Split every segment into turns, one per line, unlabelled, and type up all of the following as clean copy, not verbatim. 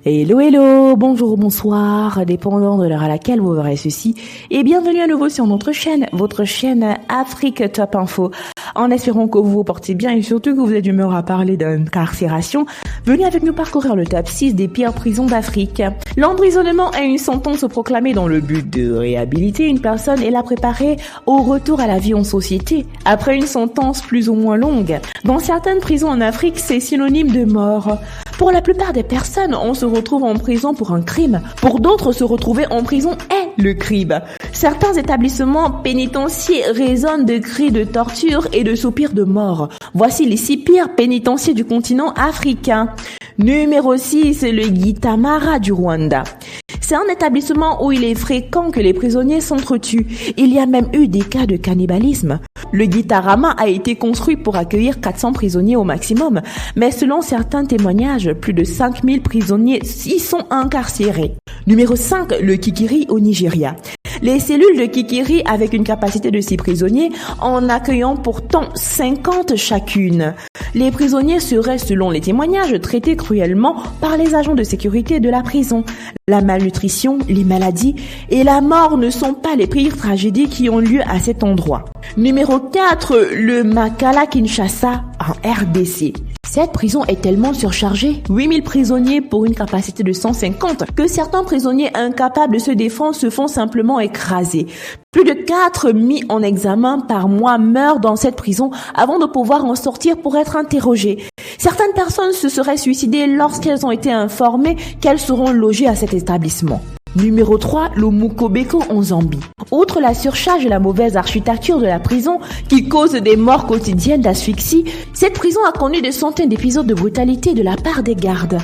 Hello, hello, bonjour, bonsoir, dépendant de l'heure à laquelle vous verrez ceci, et bienvenue à nouveau sur notre chaîne, votre chaîne Afrique Top Info. En espérant que vous vous portez bien et surtout que vous êtes d'humeur à parler d'incarcération, venez avec nous parcourir le top 6 des pires prisons d'Afrique. L'emprisonnement est une sentence proclamée dans le but de réhabiliter une personne et la préparer au retour à la vie en société, après une sentence plus ou moins longue. Dans certaines prisons en Afrique, c'est synonyme de mort. Pour la plupart des personnes, on se retrouve en prison pour un crime. Pour d'autres, se retrouver en prison est le crime. Certains établissements pénitentiaires résonnent de cris de torture et de soupirs de mort. Voici les 6 pires pénitenciers du continent africain. Numéro 6, le Gitamara du Rwanda. C'est un établissement où il est fréquent que les prisonniers s'entretuent. Il y a même eu des cas de cannibalisme. Le Gitarama a été construit pour accueillir 400 prisonniers au maximum, mais selon certains témoignages, plus de 5000 prisonniers y sont incarcérés. Numéro 5, le Kikiri au Nigeria. Les cellules de Kikiri avec une capacité de 6 prisonniers en accueillant pourtant 50 chacune. Les prisonniers seraient, selon les témoignages, traités cruellement par les agents de sécurité de la prison. La malnutrition, les maladies et la mort ne sont pas les pires tragédies qui ont lieu à cet endroit. Numéro 4, le Makala Kinshasa en RDC. Cette prison est tellement surchargée, 8000 prisonniers pour une capacité de 150, que certains prisonniers incapables de se défendre se font simplement écraser. Plus de 4 mis en examen par mois meurent dans cette prison avant de pouvoir en sortir pour être interrogés. Certaines personnes se seraient suicidées lorsqu'elles ont été informées qu'elles seront logées à cet établissement. Numéro 3, le Mukobeko en Zambie. Outre la surcharge et la mauvaise architecture de la prison qui cause des morts quotidiennes d'asphyxie, cette prison a connu des centaines d'épisodes de brutalité de la part des gardes.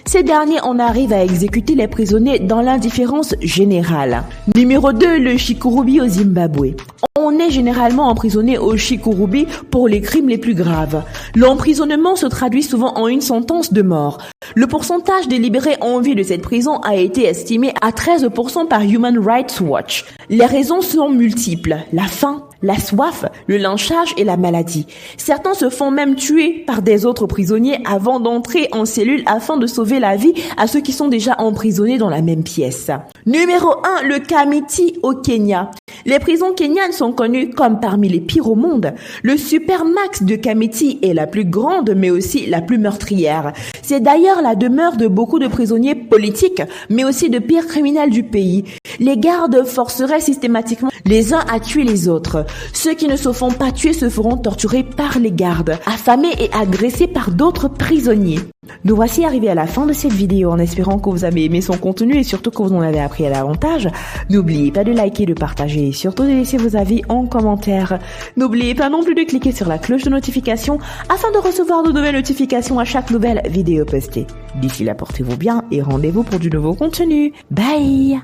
Ces derniers en arrivent à exécuter les prisonniers dans l'indifférence générale. Numéro 2, le Chikurubi au Zimbabwe. On est généralement emprisonné au Chikurubi pour les crimes les plus graves. L'emprisonnement se traduit souvent en une sentence de mort. Le pourcentage des libérés en vie de cette prison a été estimé à 13% par Human Rights Watch. Les raisons sont multiples. La faim, la soif, le lynchage et la maladie. Certains se font même tuer par des autres prisonniers avant d'entrer en cellule afin de sauver la vie à ceux qui sont déjà emprisonnés dans la même pièce. Numéro 1, le Kamiti au Kenya. Les prisons kenyanes sont connues comme parmi les pires au monde. Le Supermax de Kamiti est la plus grande mais aussi la plus meurtrière. C'est d'ailleurs la demeure de beaucoup de prisonniers politiques mais aussi de pires criminels du pays. Les gardes forceraient systématiquement les uns à tuer les autres. Ceux qui ne se font pas tuer se feront torturer par les gardes, affamés et agressés par d'autres prisonniers. Nous voici arrivés à la fin de cette vidéo en espérant que vous avez aimé son contenu et surtout que vous en avez appris davantage. N'oubliez pas de liker, de partager et surtout de laisser vos avis en commentaire. N'oubliez pas non plus de cliquer sur la cloche de notification afin de recevoir de nouvelles notifications à chaque nouvelle vidéo postée. D'ici là, portez-vous bien et rendez-vous pour du nouveau contenu. Bye!